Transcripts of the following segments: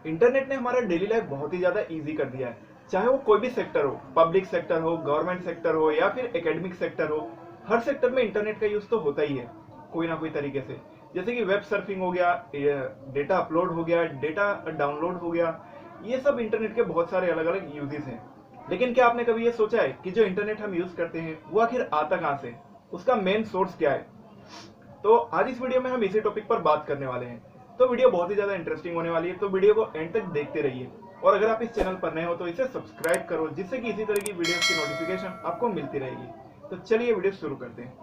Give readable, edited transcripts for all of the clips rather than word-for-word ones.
Internet ने हमारा daily life बहुत ही ज़्यादा इजी कर दिया है। चाहे वो कोई भी सेक्टर हो, पब्लिक सेक्टर हो, गवर्नमेंट सेक्टर हो या फिर एकेडमिक सेक्टर हो, हर सेक्टर में इंटरनेट का यूज़ तो होता ही है कोई ना कोई तरीके से। जैसे कि वेब सर्फिंग हो गया, डेटा अपलोड हो गया, डेटा डाउनलोड हो गया, ये सब इंटरनेट के बहुत सारे अलग अलग यूजेस हैं। लेकिन क्या आपने कभी ये सोचा है कि जो इंटरनेट हम यूज़ करते हैं वो आखिर आता कहाँ से, उसका मेन सोर्स क्या है? तो आज इस वीडियो में हम इसी टॉपिक पर बात करने वाले हैं। तो वीडियो बहुत ही ज़्यादा इंटरेस्टिंग होने वाली है, तो वीडियो को एंड तक देखते रहिए। और अगर आप इस चैनल पर नए हो तो इसे सब्सक्राइब करो, जिससे कि इसी तरह की वीडियोस की नोटिफिकेशन आपको मिलती रहेगी। तो चलिए वीडियो शुरू करते हैं।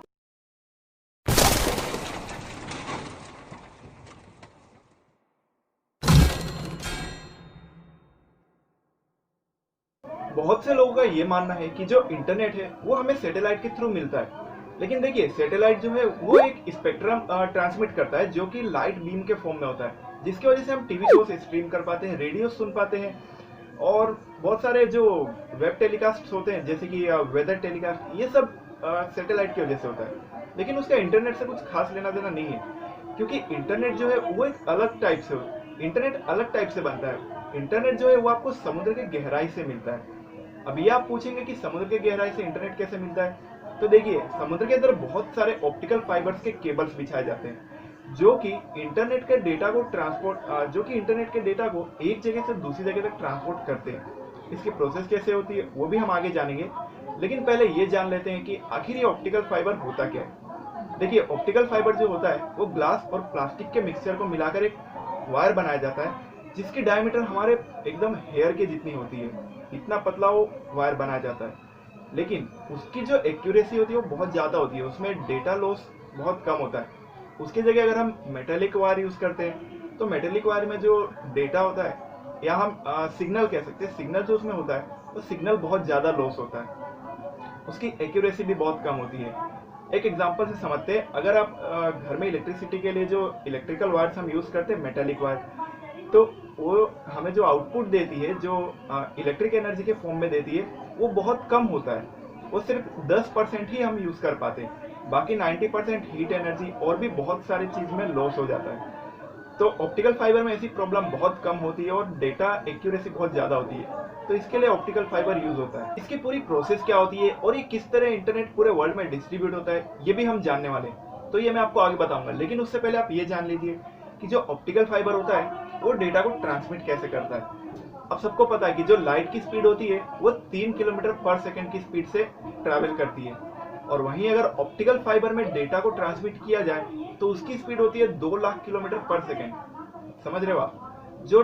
बहुत से लोगों का ये मानना है कि जो इंटरनेट है वो हमें सैटेलाइट के थ्रू मिलता है। लेकिन देखिए, सैटेलाइट जो है वो एक स्पेक्ट्रम ट्रांसमिट करता है, जो कि लाइट बीम के फॉर्म में होता है, जिसकी वजह से हम टीवी शोज स्ट्रीम कर पाते हैं, रेडियो सुन पाते हैं, और बहुत सारे जो वेब टेलीकास्ट होते हैं जैसे कि वेदर टेलीकास्ट, ये सब सैटेलाइट की वजह से होता है। लेकिन उसका इंटरनेट से कुछ खास लेना देना नहीं है, क्योंकि इंटरनेट जो है वो एक अलग टाइप से इंटरनेट अलग टाइप से बनता है। इंटरनेट जो है वो आपको समुद्र की गहराई से मिलता है। अब ये आप पूछेंगे कि समुद्र की गहराई से इंटरनेट कैसे मिलता है? तो देखिए, समुद्र के अंदर बहुत सारे ऑप्टिकल फाइबर्स के केबल्स बिछाए जाते हैं, जो कि इंटरनेट के डेटा को एक जगह से दूसरी जगह तक ट्रांसपोर्ट करते हैं। इसकी प्रोसेस कैसे होती है वो भी हम आगे जानेंगे। लेकिन पहले ये जान लेते हैं कि आखिर ये ऑप्टिकल फाइबर होता क्या है। देखिए, ऑप्टिकल फाइबर जो होता है वो ग्लास और प्लास्टिक के मिक्सचर को मिलाकर एक वायर बनाया जाता है, जिसकी डायमीटर हमारे एकदम हेयर के जितनी होती है। इतना पतला वो वायर बनाया जाता है, लेकिन उसकी जो एक्यूरेसी होती है वो बहुत ज़्यादा होती है, उसमें डेटा लॉस बहुत कम होता है। उसकी जगह अगर हम मेटेलिक वायर यूज़ करते हैं तो मेटेलिक वायर में जो डेटा होता है, या हम सिग्नल कह सकते हैं, सिग्नल जो उसमें होता है वो सिग्नल बहुत ज़्यादा लॉस होता है, उसकी एक्यूरेसी भी बहुत कम होती है। एक एग्जांपल से समझते हैं, अगर आप घर में इलेक्ट्रिसिटी के लिए जो इलेक्ट्रिकल वायर्स हम यूज़ करते हैं, मेटेलिक वायर, तो वो हमें जो आउटपुट देती है, जो इलेक्ट्रिक एनर्जी के फॉर्म में देती है, वो बहुत कम होता है। वो सिर्फ 10% ही हम यूज़ कर पाते हैं, बाकी 90% हीट एनर्जी और भी बहुत सारी चीज़ में लॉस हो जाता है। तो ऑप्टिकल फाइबर में ऐसी प्रॉब्लम बहुत कम होती है और डेटा एक्यूरेसी बहुत ज़्यादा होती है, तो इसके लिए ऑप्टिकल फाइबर यूज़ होता है। इसकी पूरी प्रोसेस क्या होती है और ये किस तरह इंटरनेट पूरे वर्ल्ड में डिस्ट्रीब्यूट होता है, ये भी हम जानने वाले हैं। तो ये मैं आपको आगे बताऊंगा, लेकिन उससे पहले आप ये जान लीजिए कि जो ऑप्टिकल फाइबर होता है वो डेटा को ट्रांसमिट कैसे करता है। अब सबको पता है कि जो लाइट की स्पीड होती है वो 3 किलोमीटर पर सेकेंड की स्पीड से ट्रैवल करती है, और वहीं अगर ऑप्टिकल फाइबर में डेटा को ट्रांसमिट किया जाए तो उसकी स्पीड होती है 2 लाख किलोमीटर पर सेकेंड। समझ रहे हो आप? जो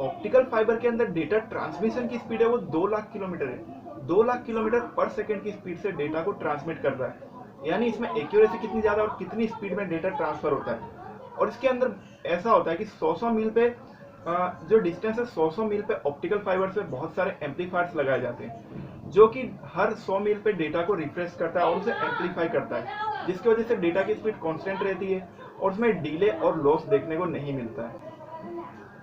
ऑप्टिकल फाइबर के अंदर डेटा ट्रांसमिशन की स्पीड है वो 2 लाख किलोमीटर है। 2 लाख किलोमीटर पर सेकेंड की स्पीड से डेटा को ट्रांसमिट कर रहा है, यानी इसमें एक्यूरेसी कितनी ज़्यादा और कितनी स्पीड में डेटा ट्रांसफर होता है। और इसके अंदर ऐसा होता है कि 100 मील पे जो डिस्टेंस है, 100 मील पे ऑप्टिकल फाइबर से बहुत सारे एम्पलीफायर्स लगाए जाते हैं, जो कि हर 100 मील पे डेटा को रिफ्रेश करता है और उसे एम्पलीफाई करता है, जिसकी वजह से डेटा की स्पीड कांस्टेंट रहती है और उसमें डिले और लॉस देखने को नहीं मिलता है।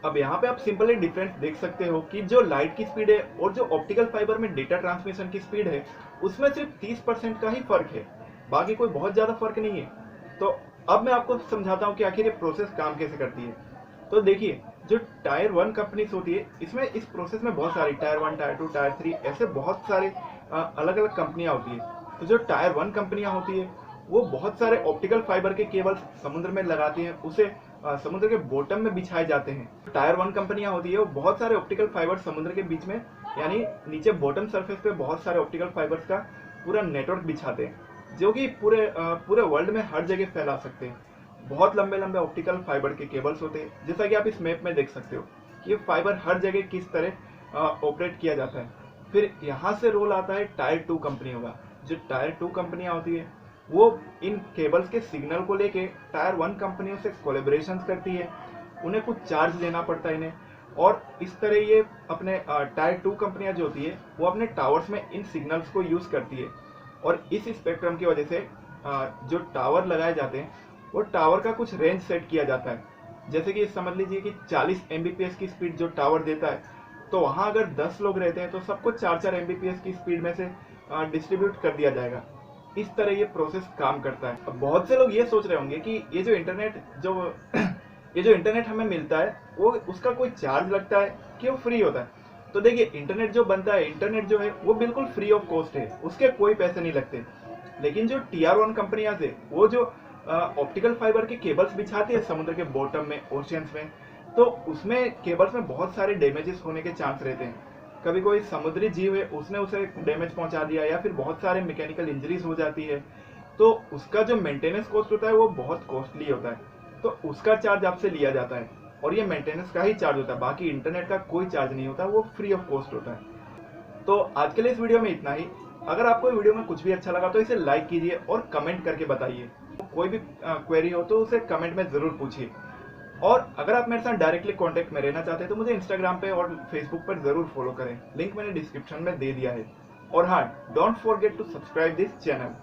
अब यहाँ पे आप सिंपली डिफरेंस देख सकते हो कि जो लाइट की स्पीड है और जो ऑप्टिकल फाइबर में डेटा ट्रांसमिशन की स्पीड है, उसमें सिर्फ 30% का ही फर्क है, बाकी कोई बहुत ज़्यादा फर्क नहीं है। तो अब मैं आपको समझाता हूँ कि आखिर ये प्रोसेस काम कैसे करती है। तो देखिए, जो टायर 1 कंपनीज होती है, इसमें इस प्रोसेस में बहुत सारी टायर 1, टायर 2, टायर 3 ऐसे बहुत सारे अलग अलग कंपनियां होती है। तो जो टायर 1 कंपनियां होती है वो बहुत सारे ऑप्टिकल फाइबर के केबल्स समुद्र में लगाती हैं, उसे समुद्र के बॉटम में बिछाए जाते हैं। टायर 1 कंपनियां होती है वो बहुत सारे ऑप्टिकल फाइबर समुद्र के बीच में, यानी नीचे बॉटम सरफेस पे बहुत सारे ऑप्टिकल फाइबर्स का पूरा नेटवर्क बिछाते हैं, जो कि पूरे वर्ल्ड में हर जगह फैला सकते हैं। बहुत लंबे लंबे ऑप्टिकल फाइबर के केबल्स होते हैं, जैसा कि आप इस मैप में देख सकते हो कि ये फाइबर हर जगह किस तरह ऑपरेट किया जाता है। फिर यहाँ से रोल आता है टायर 2 कंपनियों का। जो टायर 2 कंपनियां होती है वो इन केबल्स के सिग्नल को लेके टायर 1 कंपनियों से कोलेबोरेशन करती है, उन्हें कुछ चार्ज देना पड़ता है इन्हें, और इस तरह ये अपने टायर 2 कंपनियां जो होती है वो अपने टावर्स में इन सिग्नल्स को यूज़ करती है। और इस स्पेक्ट्रम की वजह से जो टावर लगाए जाते हैं वो टावर का कुछ रेंज सेट किया जाता है। जैसे कि समझ लीजिए कि 40 एमबीपीएस की स्पीड जो टावर देता है, तो वहाँ अगर 10 लोग रहते हैं तो सबको 4-4 एमबीपीएस की स्पीड में से डिस्ट्रीब्यूट कर दिया जाएगा। इस तरह ये प्रोसेस काम करता है। अब बहुत से लोग ये सोच रहे होंगे कि ये जो इंटरनेट जो ये जो इंटरनेट हमें मिलता है वो उसका कोई चार्ज लगता है कि वो फ्री होता है? तो देखिए, इंटरनेट जो बनता है, इंटरनेट जो है वो बिल्कुल फ्री ऑफ कॉस्ट है, उसके कोई पैसे नहीं लगते। लेकिन जो टीआर 1 कंपनियां है वो जो ऑप्टिकल फाइबर के केबल्स बिछाती है समुद्र के बॉटम में, ओशियंस में, तो उसमें केबल्स में बहुत सारे डैमेजेस होने के चांस रहते हैं। कभी कोई समुद्री जीव है उसने उसे डैमेज पहुंचा दिया, या फिर बहुत सारे मैकेनिकल इंजरीज हो जाती है, तो उसका जो मेंटेनेंस कॉस्ट होता है वो बहुत कॉस्टली होता है, तो उसका चार्ज आपसे लिया जाता है। और ये मेंटेनेंस का ही चार्ज होता है, बाकी इंटरनेट का कोई चार्ज नहीं होता, वो फ्री ऑफ कॉस्ट होता है। तो आज के लिए इस वीडियो में इतना ही। अगर आपको वीडियो में कुछ भी अच्छा लगा तो इसे लाइक कीजिए और कमेंट करके बताइए। कोई भी क्वेरी हो तो उसे कमेंट में ज़रूर पूछिए। और अगर आप मेरे साथ डायरेक्टली कांटेक्ट में रहना चाहते हैं तो मुझे इंस्टाग्राम पे और फेसबुक पर ज़रूर फॉलो करें, लिंक मैंने डिस्क्रिप्शन में दे दिया है। और हाँ, don't forget to subscribe this channel.